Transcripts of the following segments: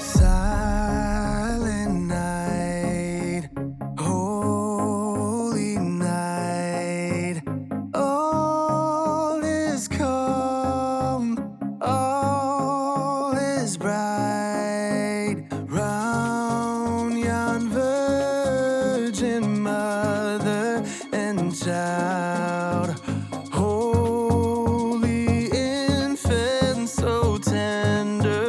Silent night, holy night, all is calm, all is bright, round yon virgin mother and child, holy infant, so tender.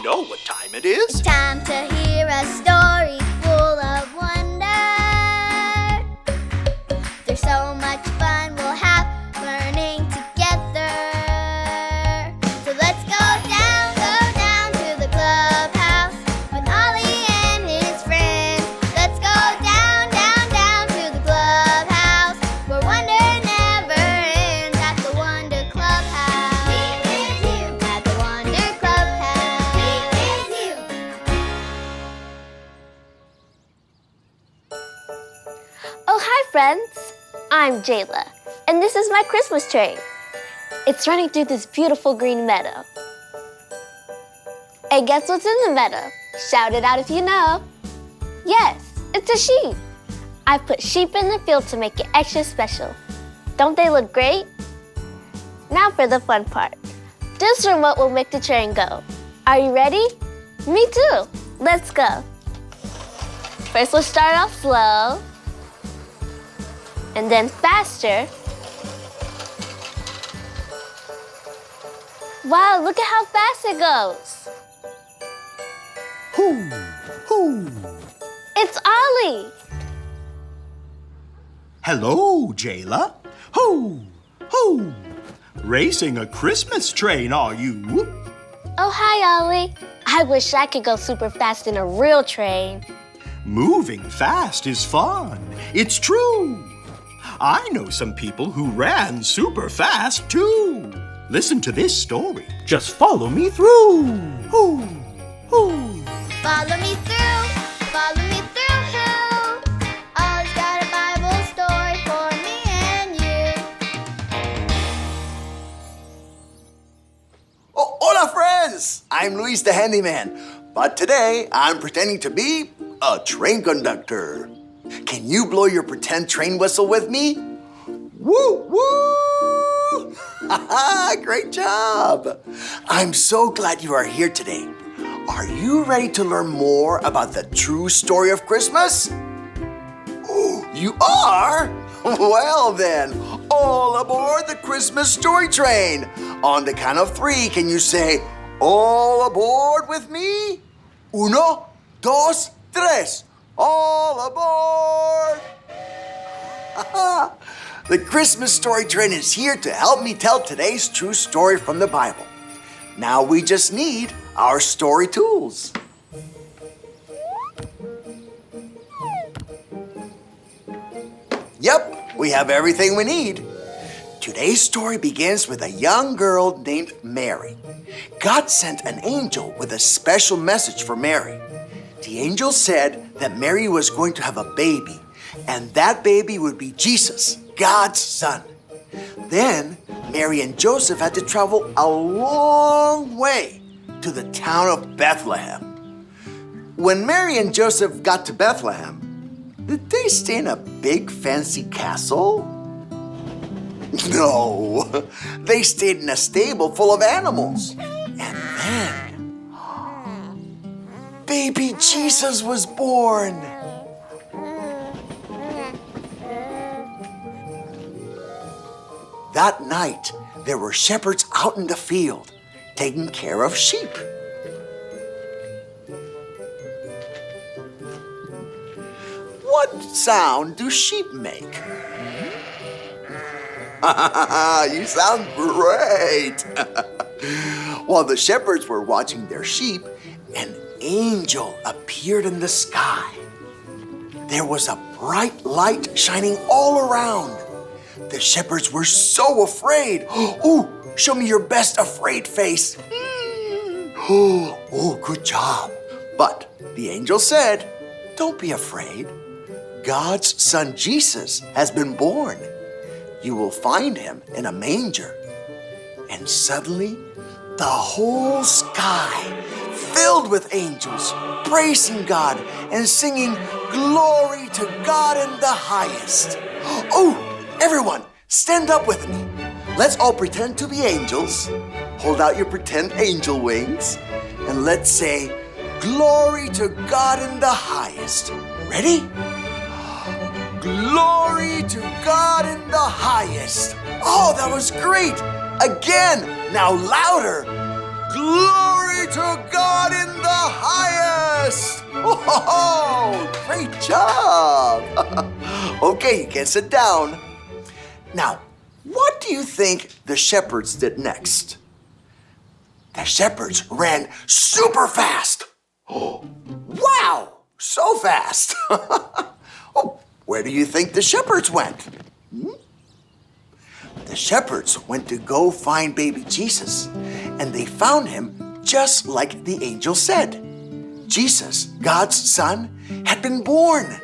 Know what time it is? It's time to hear a story full of wonder. There's so much fun we'll have learning together. So let's go down to the clubhouse with Ollie and his friends. Let's go down to the clubhouse where wonder never ends at the Wonder Clubhouse. Meet with you at the Wonder Clubhouse. Meet with you. Oh, hi, friends. I'm Jayla, and this is my Christmas train. It's running through this beautiful green meadow. Hey, guess what's in the meadow? Shout it out if you know. Yes, it's a sheep. I put sheep in the field to make it extra special. Don't they look great? Now for the fun part. This remote will make the train go. Are you ready? Me too. Let's go. First, we'll start off slow, and then faster. Wow, look at how fast it goes. Hoo, hoo. It's Ollie. Hello, Jayla. Hoo, hoo. Racing a Christmas train, are you? Oh, hi, Ollie. I wish I could go super fast in a real train. Moving fast is fun. It's true. I know some people who ran super fast, too. Listen to this story. Just follow me through. Hoo, hoo. Follow me through, follow me through, who? Ollie's got a Bible story for me and you. friends. I'm Luis the Handyman, but today I'm pretending to be a train conductor. Can you blow your pretend train whistle with me? Woo, woo! Great job! I'm so glad you are here today. Are you ready to learn more about the true story of Christmas? Oh, you are? Well then, all aboard the Christmas story train. On the count of 3, can you say, all aboard with me? 1, 2, 3. All aboard! The Christmas story train is here to help me tell today's true story from the Bible. Now we just need our story tools. Yep, we have everything we need. Today's story begins with a young girl named Mary. God sent an angel with a special message for Mary. The angel said that Mary was going to have a baby, and that baby would be Jesus, God's son. Then Mary and Joseph had to travel a long way to the town of Bethlehem. When Mary and Joseph got to Bethlehem, did they stay in a big fancy castle? No, they stayed in a stable full of animals. And then, baby Jesus was born. That night, there were shepherds out in the field, taking care of sheep. What sound do sheep make? You sound great! While the shepherds were watching their sheep, an angel appeared in the sky. There was a bright light shining all around. The shepherds were so afraid. Oh, show me your best afraid face. Oh, good job. But the angel said, don't be afraid. God's son Jesus has been born. You will find him in a manger. And suddenly, the whole sky filled with angels, praising God and singing, glory to God in the highest. Oh, everyone, stand up with me. Let's all pretend to be angels. Hold out your pretend angel wings. And let's say, glory to God in the highest. Ready? Glory to God in the highest. Oh, that was great. Again, now louder. Glory to God in the highest. Oh, great job. Okay, you can sit down. Now, what do you think the shepherds did next? The shepherds ran super fast. Oh, wow, so fast. Oh, where do you think the shepherds went? The shepherds went to go find baby Jesus, and they found him just like the angel said. Jesus, God's son, had been born.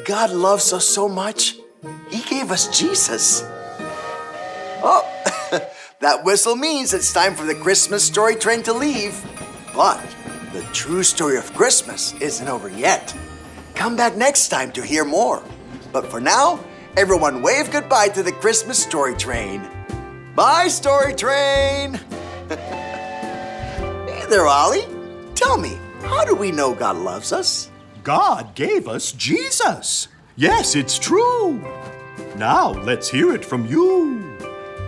God loves us so much, he gave us Jesus. Oh, that whistle means it's time for the Christmas story train to leave. But the true story of Christmas isn't over yet. Come back next time to hear more. But for now, everyone wave goodbye to the Christmas story train. Bye, story train! Hey there, Ollie. Tell me, how do we know God loves us? God gave us Jesus. Yes, it's true. Now let's hear it from you.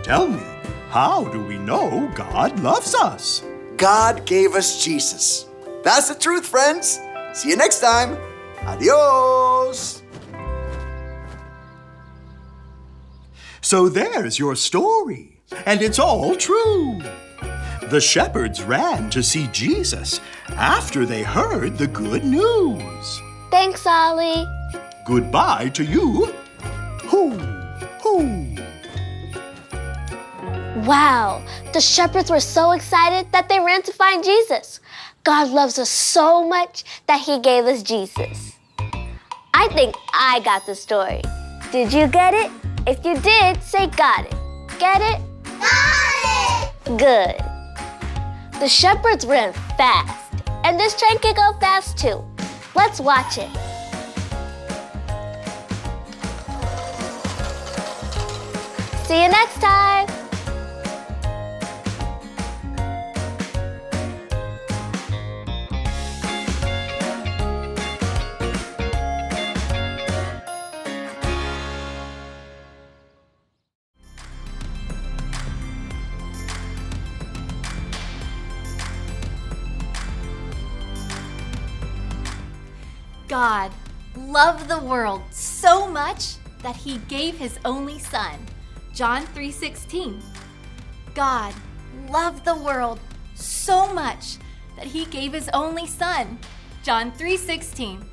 Tell me, how do we know God loves us? God gave us Jesus. That's the truth, friends. See you next time. Adios. So there's your story, and it's all true. The shepherds ran to see Jesus after they heard the good news. Thanks, Ollie. Goodbye to you. Hoo, hoo. Wow, the shepherds were so excited that they ran to find Jesus. God loves us so much that he gave us Jesus. I think I got the story. Did you get it? If you did, say got it. Get it? Got it! Good. The shepherds ran fast, and this train can go fast too. Let's watch it. See you next time. God loved the world so much that he gave his only son. John 3:16. God loved the world so much that he gave his only son. John 3:16.